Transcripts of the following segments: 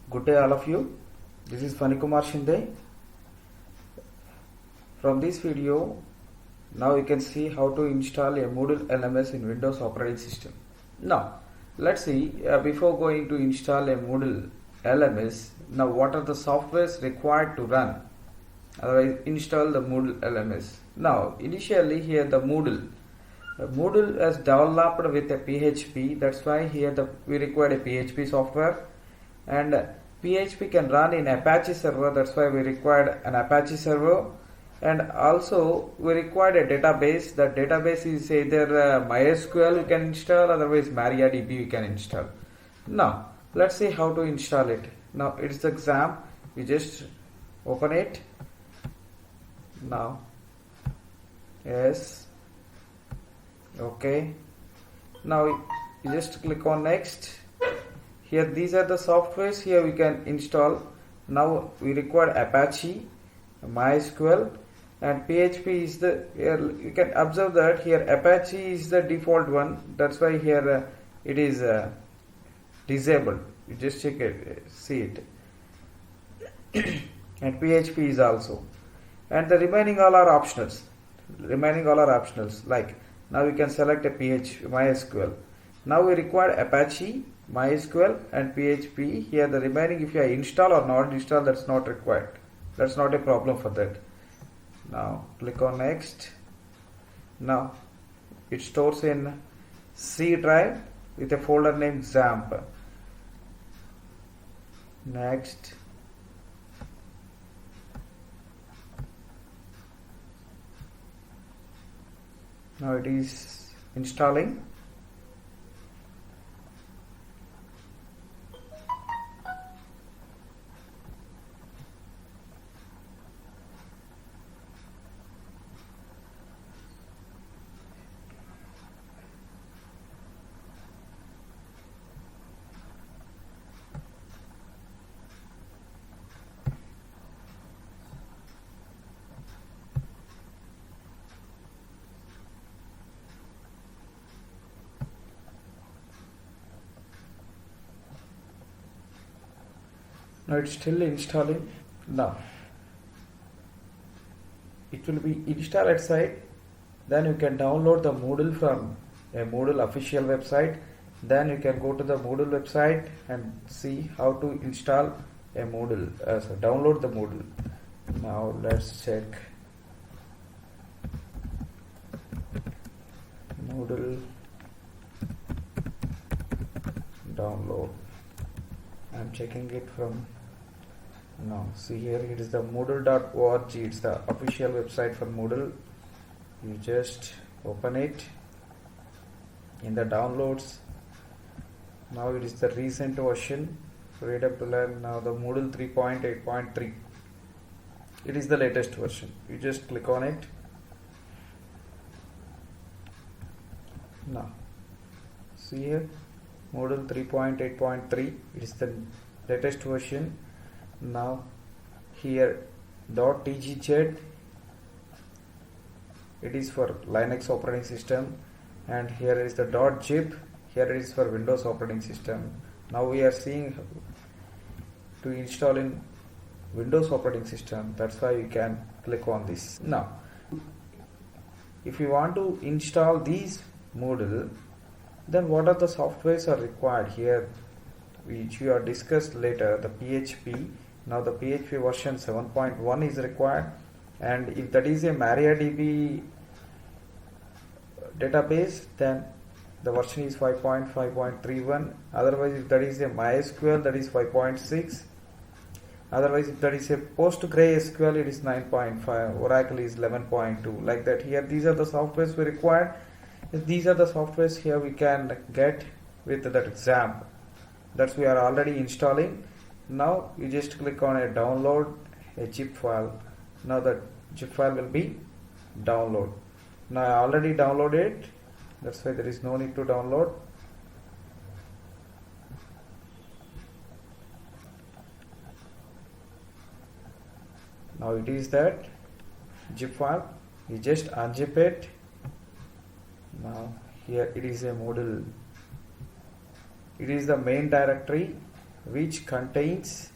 Good day all of you. This is Fanikumar Shinde. From this video, now you can see how to install a Moodle LMS in Windows operating system. Now, let's see before going to install a Moodle LMS, now what are the softwares required to run? Otherwise, install the Moodle LMS. Now, initially here the Moodle is developed with a PHP. That's why here we require a PHP software, and PHP can run in Apache server. That's why we required an Apache server, and also we required a database. That database is either MySQL you can install, otherwise MariaDB you can install. Now let's see how to install it. Now it's the exam. You just open it. Now yes, okay. Now you just click on next. Here these are the softwares here we can install. Now we require Apache, MySQL, and PHP is the, here you can observe that here Apache is the default one. That's why here it is disabled. You just check it, see it. And PHP is also, and the remaining all are optionals. Like now we can select a MySQL. Now we require Apache, MySQL, and PHP. Here the remaining, if you install or not install, that's not required. That's not a problem for that. Now click on next. Now it stores in C drive with a folder named XAMPP. Next. Now it is installing. Now it's still installing. Now it will be installed at site. Then you can download the Moodle from a Moodle official website. Then you can go to the Moodle website and see how to install a Moodle. Download the Moodle. Now let's check Moodle download. I'm checking it from now. See here, it is the moodle.org. It's the official website for Moodle. You just open it in the downloads. Now it is the recent version. Read up to learn. Now the Moodle 3.8.3. It is the latest version. You just click on it. Now see here, Moodle 3.8.3. It is the latest version. Now here .tgz, it is for Linux operating system, and here is the .zip. Here it is for Windows operating system. Now we are seeing to install in Windows operating system. That's why you can click on this. Now if you want to install these Moodle, then what are the softwares are required here, which we are discussed later. The PHP. Now the PHP version 7.1 is required, and if that is a MariaDB database, then the version is 5.5.31. Otherwise, if that is a MySQL, that is 5.6. Otherwise, if that is a PostgreSQL, it is 9.5. Oracle is 11.2. Like that. Here, these are the softwares we required. These are the softwares here we can get with that XAMPP. That's we are already installing. Now you just click on a download a zip file. Now the zip file will be download. Now I already downloaded it. That's why there is no need to download. Now it is that zip file. You just unzip it. Now here it is a Moodle. It is the main directory. which contains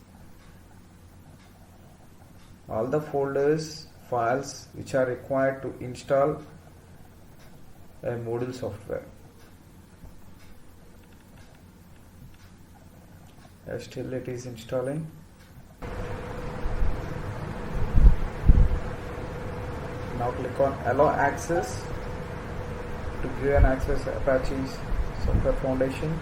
all the folders, files which are required to install a Moodle software. Still it is installing. Now click on allow access to give an access Apache's software foundation.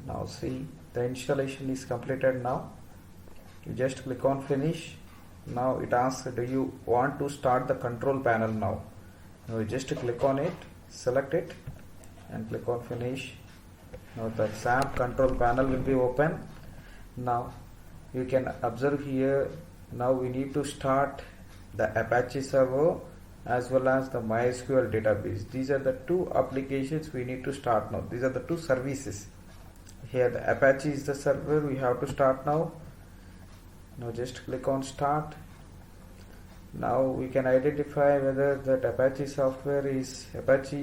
Now see, the installation is completed now. You just click on finish. Now it asks, do you want to start the control panel now? Now you just click on it, select it and click on finish. Now the XAMPP control panel will be open. Now you can observe here, now we need to start the Apache server as well as the MySQL database. These are the two applications we need to start now. These are the two services. Here the Apache is the server we have to start now. Now just click on start. Now we can identify whether that Apache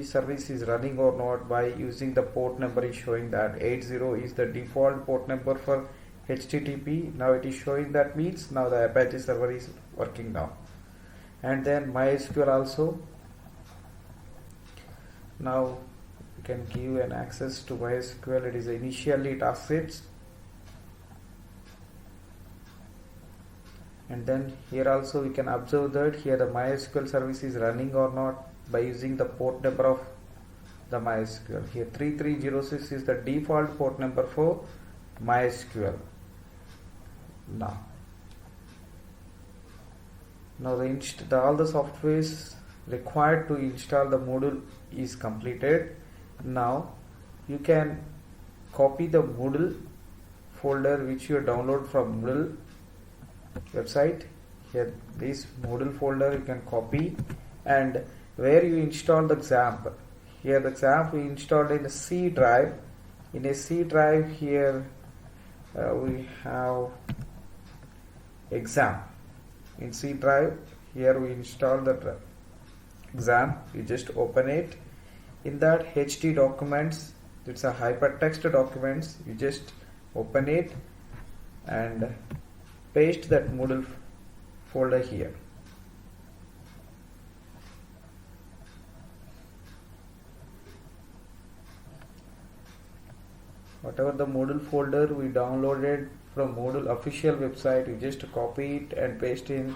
service is running or not by using the port number is showing that 80 is the default port number for HTTP. Now it is showing that means now the Apache server is working now. And then MySQL also. Now you can give an access to MySQL. It is initially it asks it, and then here also we can observe that here the MySQL service is running or not by using the port number of the MySQL. Here 3306 is the default port number for MySQL. Now all the softwares required to install the Moodle is completed. Now you can copy the Moodle folder which you download from Moodle website. Here this Moodle folder you can copy, and where you install the XAMPP. Here the XAMPP we installed in a C drive. In a C drive here we have XAMPP. In C drive here we install the XAMPP. You just open it. In that HT documents, it's a hypertext documents. You just open it and paste that Moodle folder here. Whatever the Moodle folder we downloaded from Moodle official website, you just copy it and paste in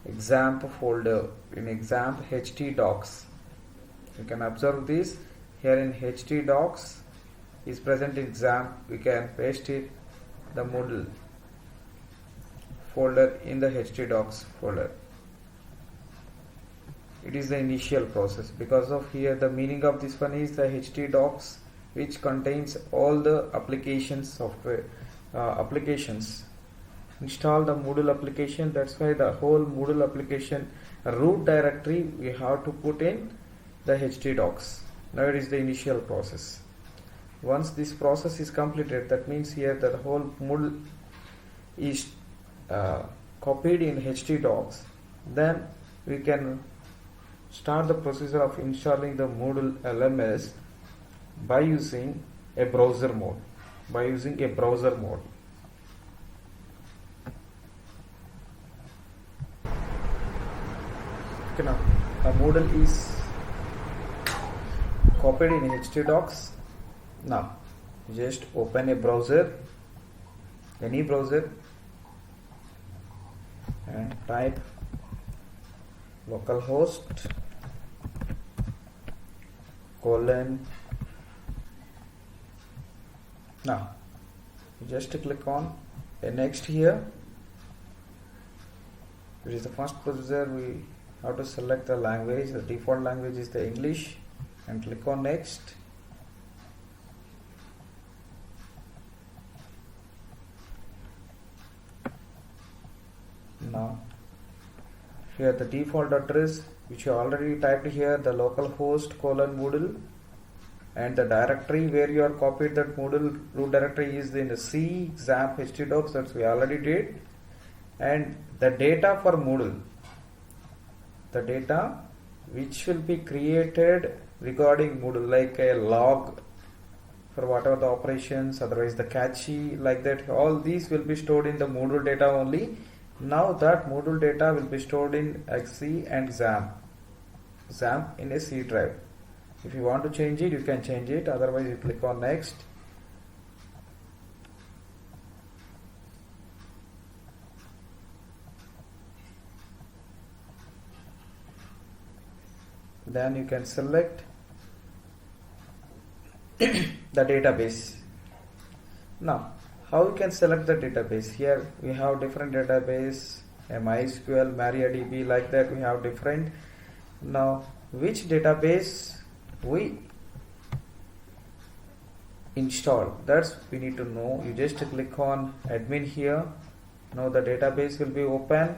XAMPP folder in XAMPP HT docs. You can observe this here in HT docs is present in XAMPP. We can paste it the Moodle folder in the HT docs folder. It is the initial process. Because of here the meaning of this one is the HT docs which contains all the applications software applications. Install the Moodle application. That's why the whole Moodle application root directory we have to put in the HT docs. Now it is the initial process. Once this process is completed, that means here that the whole Moodle is copied in HT docs. Then we can start the procedure of installing the Moodle LMS by using a browser mode. Okay, now the Moodle is copied in HT docs. Now just open a browser, any browser, and type localhost Now you just click on next here. It is the first procedure. We have to select the language. The default language is the English, and click on next. Now here the default address which you already typed here, the localhost :Moodle, and the directory where you are copied that Moodle root directory is in the C XAMPP htdocs, that we already did. And the data for Moodle, the data which will be created regarding Moodle, like a log for whatever the operations, otherwise the cache, like that, all these will be stored in the Moodle data only. Now that Moodle data will be stored in XC and XAMPP in a C drive. If you want to change it, you can change it, otherwise you click on next. Then you can select the database. Now how you can select the database? Here we have different database, MySQL, MariaDB, like that we have different. Now which database we install, that's we need to know. You just click on admin here. Now the database will be open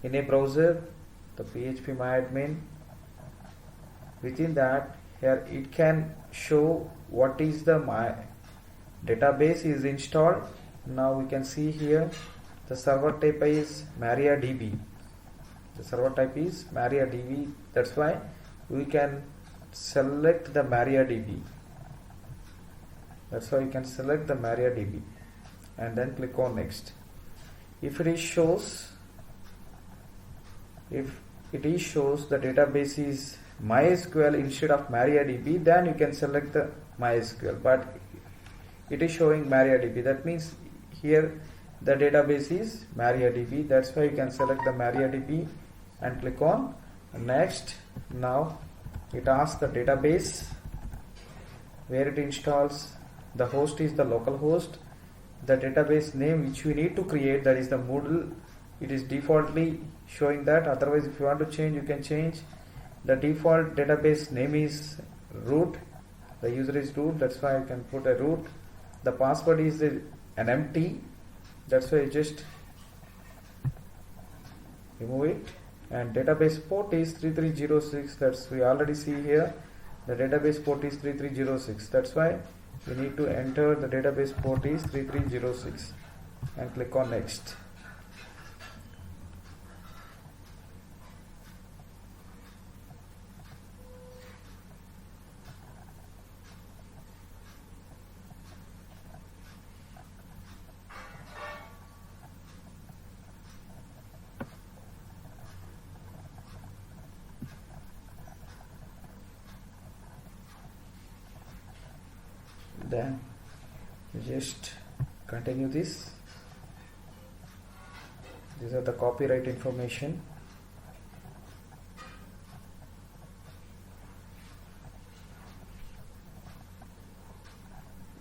in a browser, the phpMyAdmin. Within that, here it can show what is the my database is installed. Now we can see here the server type is MariaDB. The server type is MariaDB. That's why we can select the MariaDB. That's why you can select the MariaDB and then click on next. If it shows the database is MySQL instead of MariaDB, then you can select the MySQL, but it is showing MariaDB. That means here the database is MariaDB. That's why you can select the MariaDB and click on next. Now it asks the database where it installs. The host is the local host. The database name which we need to create, that is the Moodle. It is defaultly showing that. Otherwise, if you want to change, you can change. The default database name is root. The user is root. That's why you can put a root. The password is an empty. That's why you just remove it. And database port is 3306. That's we already see here. The database port is 3306. That's why we need to enter the database port is 3306 and click on next. Then you just continue this. These are the copyright information.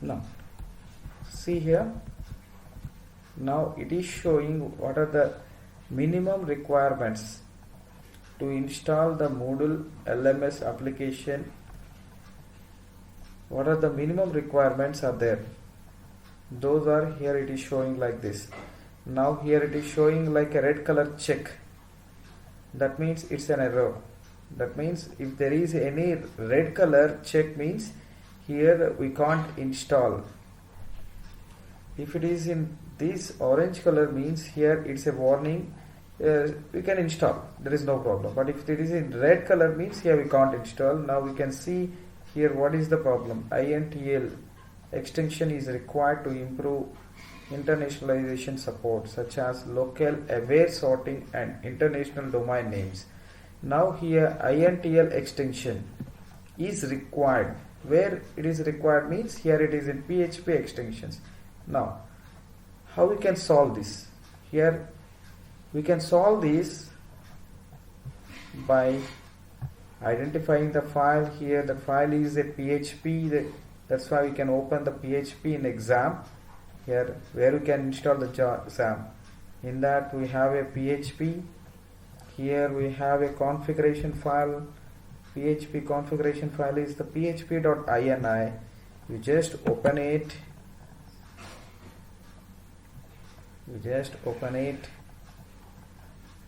Now see here. Now it is showing what are the minimum requirements to install the Moodle LMS application. What are the minimum requirements are there? Those are here. It is showing like this. Now here it is showing like a red color check. That means it's an error. That means if there is any red color check means here we can't install. If it is in this orange color means here it's a warning. We can install. There is no problem. But if it is in red color means here we can't install. Now we can see here what is the problem. INTL extension is required to improve internationalization support such as local aware sorting and international domain names. Now here INTL extension is required. Where it is required means here it is in PHP extensions. Now how we can solve this? Here we can solve this by identifying the file. Here the file is a PHP That's why we can open the PHP in exam here, where we can install the exam. In that we have a PHP. Here we have a configuration file. PHP configuration file is the php.ini. You just open it.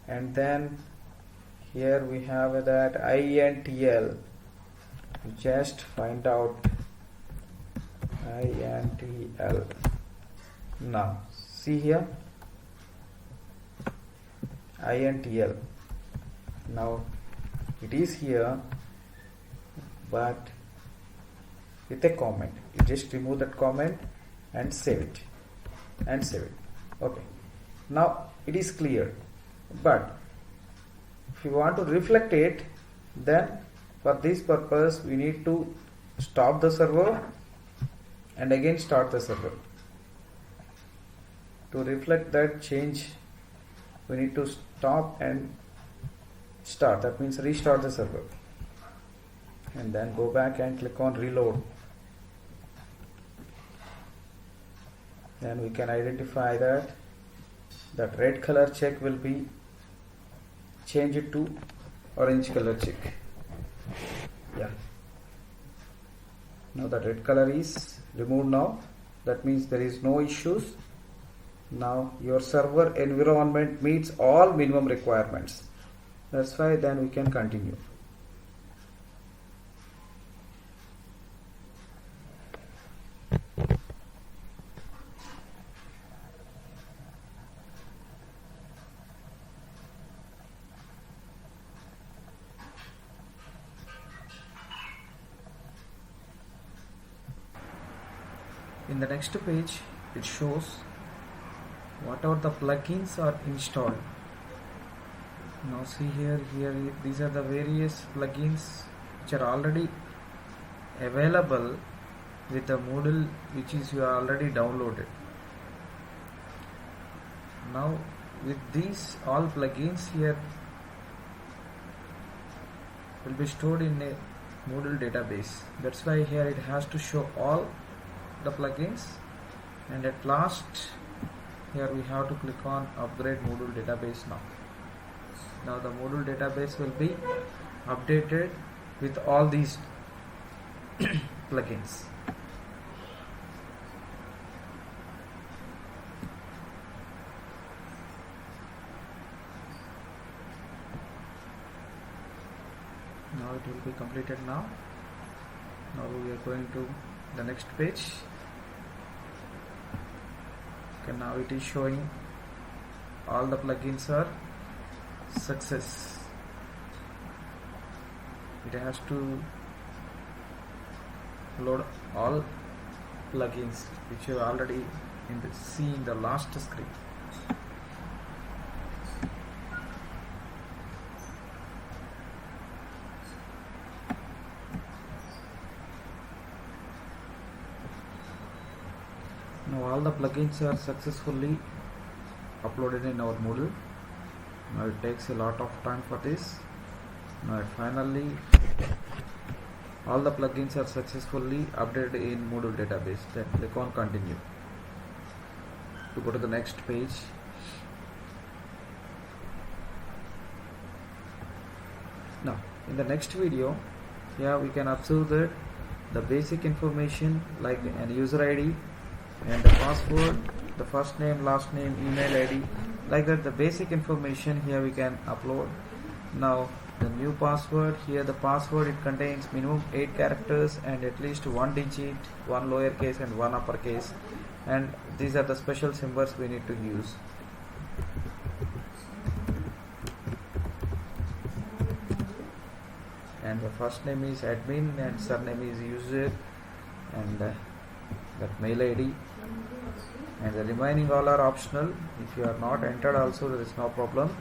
And then here we have that intl. You just find out intl. Now see here, intl. Now it is here, but with a comment. You just remove that comment and save it. Okay, now it is clear. But if you want to reflect it, then for this purpose we need to stop the server and again start the server. To reflect that change, we need to stop and start. That means restart the server, and then go back and click on reload. Then we can identify that red color check will be changed to orange color check. Yeah. Now the red color is removed now. That means there is no issues. Now your server environment meets all minimum requirements. That's why then we can continue. In the next page, it shows what are the plugins are installed. Now see here these are the various plugins which are already available with the Moodle, which is you are already downloaded. Now with these all plugins here will be stored in a Moodle database. That's why here it has to show all the plugins, and at last here we have to click on upgrade Moodle database. Now the Moodle database will be updated with all these plugins. Now it will be completed now. Now we are going to the next page. Okay, now it is showing all the plugins are success. It has to load all plugins which you already see in the last screen. Now all the plugins are successfully uploaded in our Moodle. Now it takes a lot of time for this. Now finally all the plugins are successfully updated in Moodle database. Then click on continue to go to the next page. Now in the next video, here we can observe that the basic information like an user ID and the password, the first name, last name, email ID, like that the basic information here we can upload. Now the new password, here the password, it contains minimum 8 characters and at least 1 digit, 1 lowercase and 1 uppercase, and these are the special symbols we need to use. And the first name is admin and surname is user, and that mail ID, and the remaining all are optional. If you are not entered also, there is no problem.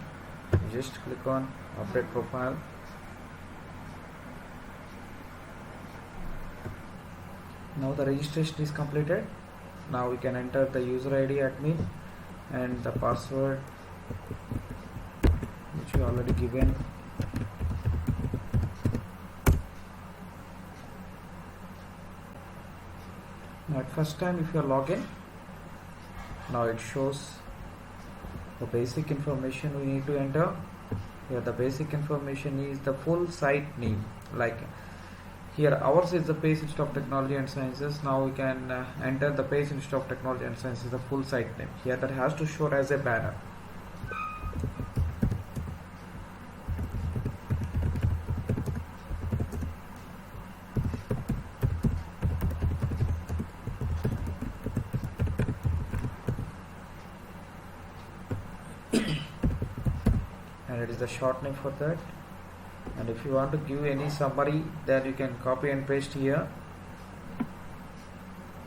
You just click on update profile. Now the registration is completed. Now we can enter the user ID admin and the password which we already given. Now at first time if you are login, now it shows the basic information we need to enter. Here the basic information is the full site name. Like here ours is the Page Institute of Technology and Sciences. Now we can enter the Page Institute of Technology and Sciences, the full site name. Here that has to show as a banner. And it is the short name for that. And if you want to give any summary, then you can copy and paste here.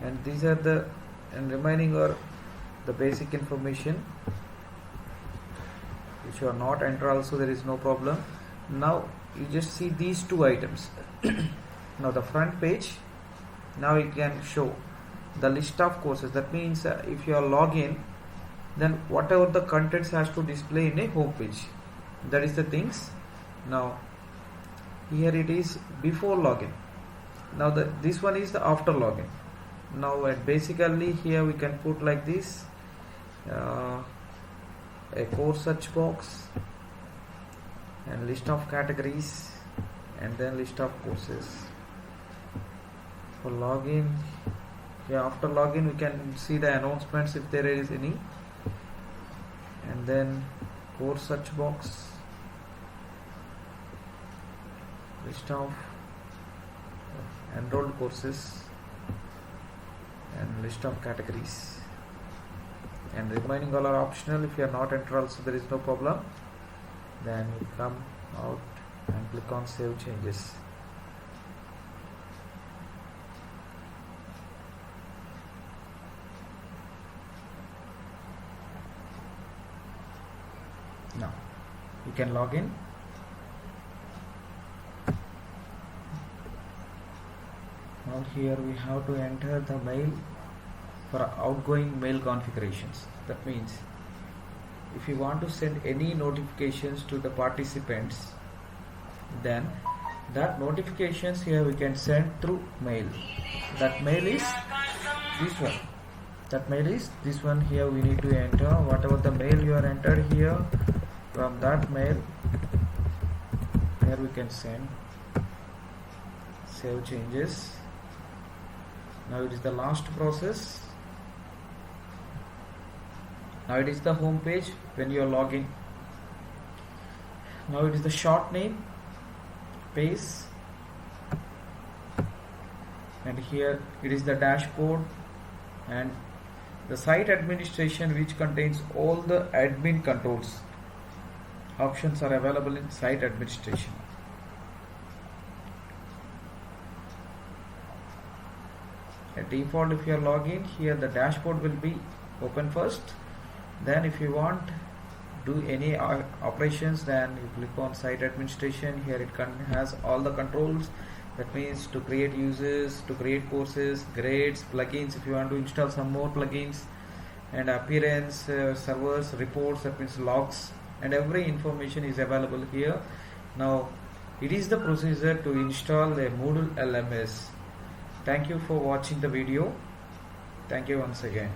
And these are the remaining are the basic information which you are not enter also, there is no problem. Now you just see these two items. Now the front page, now you can show the list of courses. That means if you are login, then whatever the contents has to display in a home page. That is the things. Now here it is before login. Now this one is the after login. Now basically here we can put like this, a course search box and list of categories and then list of courses. For login, here after login we can see the announcements if there is any, and then course search box, list of enrolled courses and list of categories, and remaining all are optional. If you are not enter also, there is no problem. Then you come out and click on save changes. Now you can log in. Now here we have to enter the mail for outgoing mail configurations. That means if you want to send any notifications to the participants, then that notifications here we can send through mail. That mail is this one. That mail is this one. Here we need to enter whatever the mail you are entered here. From that mail, here we can send. Save changes. Now it is the last process. Now it is the home page when you are logging. Now it is the short name, paste, and here it is the dashboard and the site administration, which contains all the admin controls. Options are available in site administration. At default, if you are logging, here the dashboard will be open first. Then if you want do any operations, then you click on site administration. Here it has all the controls. That means to create users, to create courses, grades, plugins if you want to install some more plugins, and appearance, servers, reports, that means logs, and every information is available here. Now it is the procedure to install a Moodle LMS. Thank you for watching the video. Thank you once again.